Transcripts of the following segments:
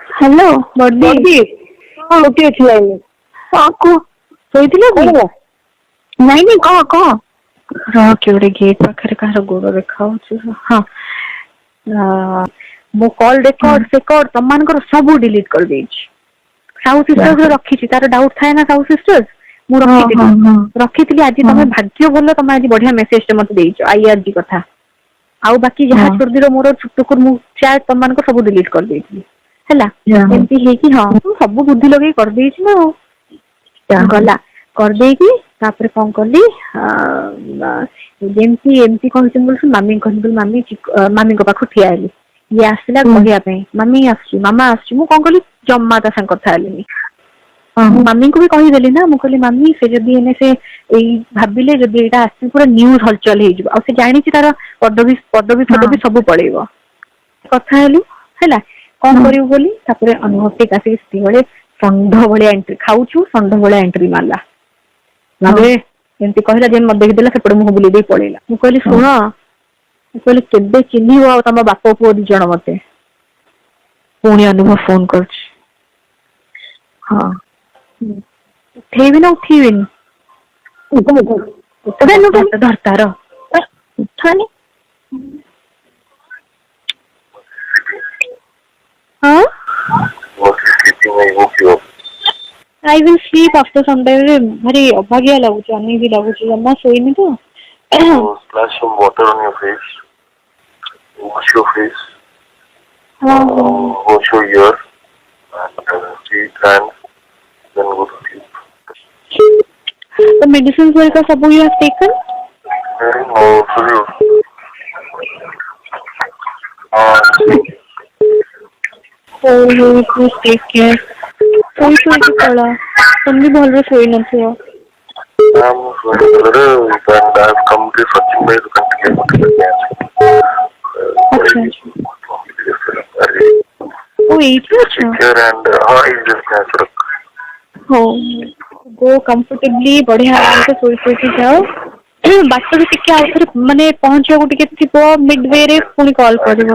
Hello बर्दी हाँ गोटे अच्छी लाइन हाँ को ଶୋଇଥିଲ କି? ନାଇଁ ନାଇଁ କହ ରହ କିଏ ଗୋଟେ ଗେଟ୍ ପାଖରେ କାହାର ଗୋଡ ଦେଖା ହଉଛି। ହଁ ମୁଁ କଲ୍ ରେକର୍ଡ ଫେକର୍ଡ ତମମାନଙ୍କର ସବୁ ଡିଲିଟ କରିଦେଇଛି। ସାହୁ ସିଷ୍ଟର୍ସ ରଖିଛି, ତାର ଡାଉଟ ଥାଏ ନା ସାହୁ ସିଷ୍ଟର୍ସ, ମୁଁ ରଖିଥିଲି ଆଜି ତମେ ଭାଗ୍ୟ ଭଲ ତମେ ଆଜି ବଢିଆ ମେସେଜ ଟେ ମତେ ଦେଇଛ ଆଇଆରଜି କଥା। ଆଉ ବାକି ଯାହା ଛୋଟଦିର ମୋର ଛୋଟକୁର ମୁଁ ଚାଟ୍ ତମମାନଙ୍କ ସବୁ ଡିଲିଟ କରିଦେଇଥିଲି ହେଲା। ଏମିତି ହେଇକି ହଁ ମୁଁ ସବୁ ବୁଦ୍ଧି ଲଗେଇ କରିଦେଇଛି ନା ଆଉ ଗଲା କରିଦେଇକି ତାପରେ କଣ କଲି ଯେମିତି ଏମିତି କହିଛନ୍ତି ବୋଲି ମାମି କହିଲି ମାମି ମାମିଙ୍କ ପାଖକୁ ଠିଆ ହେଲି। ଇଏ ଆସିଲା କହିବା ପାଇଁ ମାମି ଆସୁଛି ମାମା ଆସୁଛି, ମୁଁ କଣ କଲି ଜମା ତା ସାଙ୍ଗେ କଥା ହେଲିନି। ମୁଁ ମାମିଙ୍କୁ ବି କହିଦେଲି ନା, ମୁଁ କହିଲି ମାମି ସେ ଯଦି ଏନେ ସେ ଏଇ ଭାବିଲେ ଯଦି ଏଇଟା ଆସିକି ପୁରା ନ୍ୟୁଜ ହଲଚଲ ହେଇଯିବ, ଆଉ ସେ ଜାଣିଛି ତାର ପଦବୀ ଫଦବୀ ସବୁ ପଳେଇବ। କଥା ହେଲୁ ହେଲା କଣ କରିବୁ ବୋଲି, ତାପରେ ଅନୁଭବ ଆସିକି ସେତିକିବେଳେ ଷଣ୍ଢ ଭଳିଆ ଏଣ୍ଟ୍ରି ଖାଉଛୁ ଷଣ୍ଢ ଭଳିଆ ଏଣ୍ଟ୍ରି ମାରିଲା। ତାପରେ ଏମିତି କହିଲା ଯେ ମତେ ଦେଖିଦେଲା ସେପଟେ ମୁହଁ ବୁଲେଇ ଦେଇ ପଳେଇଲା। ମୁଁ କହିଲି ଶୁଣ, ମୁଁ କହିଲି କେବେ ଚିହ୍ନିବ ଆଉ ତମ ବାପ ପୁଅ ଦି ଜଣ ମତେ। ପୁଣି ଅନୁଭବ ଫୋନ କରୁଛି। ହଁ ଉଠେଇବି ନା ଉଠେଇବିନି? ଧରତାର ଉଠାନି। ହଁ I will sleep after some time. भारी अभागिया लाଗୁଛି, ଅନେଇକି ଲାଗୁଛି, ଜମା ଶୋଇନି ତ। Splash some water on your face. Wash your face. Wash your ear. And teeth and then go to sleep. The medicines वगैरह सब you have taken? No, for you. Please take care. ଶୋଇକି ପଳା, ତମେ ବି ଭଲରେ ଶୋଇ ନଥିବ। I'm and I've come to Sachin Bhai to continue with the match. Oh, ଏଇଠି ଅଛ? And he's just natural. ହଉ go comfortably, ବଢିଆ ଆରାମସେ ଶୋଇକି ଯାଅ। ବାଟରେ ଟିକେ ଆଉ ଥରେ ମାନେ ପହଞ୍ଚିବାକୁ ଟିକେ ଥିବ ମିଡ ରେ ପୁଣି କଲ୍ କରିବ।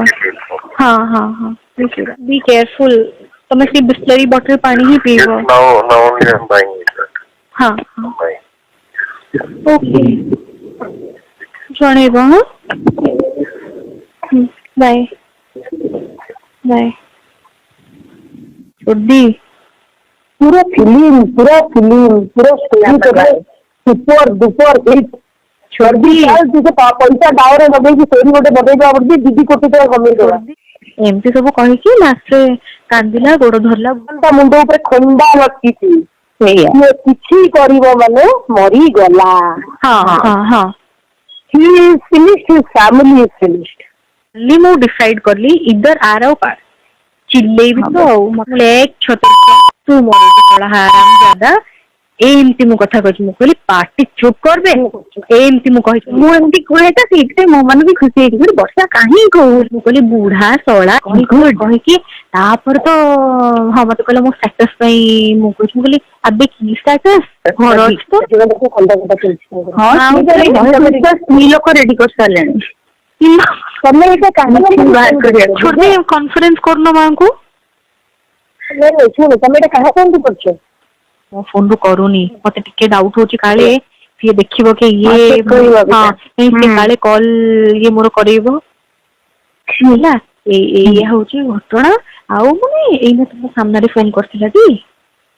ହଁ be careful. ତମେ ସେ ବିସ୍ଲରୀ ବଟଲ ପାଣି ହିଁ ପିଇବ। Now only I'm buying it. ହଁ ଓକେ ଜଣେଇବ। ହଁ ବାଏ ବାଏ। ଛୋଟି पूरा फिल्म सुपर डुपर हिट तुझे पैसा डावरे लगे स्टोरी गोटे बदल पड़ी 2 कोटी टका कमेई ଏମିତି ସବୁ କହିକି ଲାଷ୍ଟରେ କାନ୍ଦିଲା, ଗୋଡ ଧରିଲା। मुंड उपर खंडा लटकी କିଛି କରିବ ମାନେ ମରିଗଲା। He is finished, his family is finished. ମୁଁ ଡିସାଇଡ କଲି ଇଦର ଆର ଆଉ ପାର ଚିଲେଇବି ତ ଆଉ ତୁ ମୋର ହାରାମ ଦାଦା ଏମିତି ମୁଁ କଥା କହିଛି। ମୁଁ କହିଲି ପାର୍ଟି ଚୁପ୍ କରିବେ, ଏମିତି ମୁଁ କହିଛି। ମୁଁ ଏମିତି କୁହେ ତ ସେଇଥିପାଇଁ ମୋ ମାନେ ବି ଖୁସି ହେଇକି ବର୍ଷା କାହିଁ କହୁଛି। ମୁଁ କହିଲି ବୁଢା ଶଳା କହିକି ତାପରେ ତ ହଁ ମତେ କହିଲା ମୋ ଷ୍ଟାଟସ ପାଇଁ ମୁଁ କହୁଛି। ମୁଁ କହିଲି ଆବେ କି ଷ୍ଟାଟସ ଘର ଅଛି ତ? ସ୍ତ୍ରୀ ଲୋକ ରେଡି କରିସାରିଲେଣି। ତମେ କନଫରେନ୍ସ କରୁନ ମାଙ୍କୁ। ଶୁଣ ତମେ ଏଇଟା କାହା ଫୋନ କରୁଛ? ମୋ ଫୋନ ରୁ କରୁନି, ମତେ ଟିକେ ଡାଉଟ ହଉଛି କାଳେ ସିଏ ଦେଖିବ କି ଇଏ ସେ କାଳେ କଲ ଇଏ ମୋର କରେଇବ ହେଲା। ଏଇଆ ହଉଛି ଘଟଣା। ଆଉ ମାନେ ଏଇନା ତମ ସାମ୍ନାରେ ଫୋନ କରିଥିଲା ଟି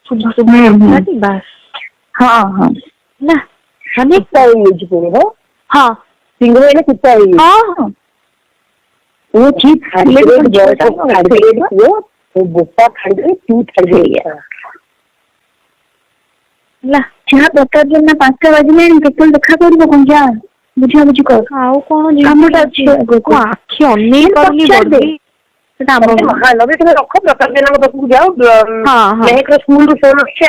ଶୁଭ କରିଥିଲା ଟି ବାସ୍। ନା ମାନେ ହଁ ସିଂହ ଏଇନା ସୀତା ହେଇଯାଇଛି। वो ठीक बोपा छाड़ी तू छाड़ी ଯାହା ପ୍ରତାପ ଜେନା 5ଟା ବାଜିଲାଣି କେତେବେଳେ ଦେଖା କରିବ କଣ ଯା ବୁଝାବୁଝି କର। ଆଉ କଣ କାମଟା ଅଛି ଆଖି ଅନେଇ ପାରୁନି ସେଟା ଆମ ମହାନବୀ ତମେ ରଖ ପ୍ରତାପ ଜେନାଙ୍କ ପାଖକୁ ଯାଅ। ସ୍କୁଲ ରୁ ଫୋନ ଆସୁଛି।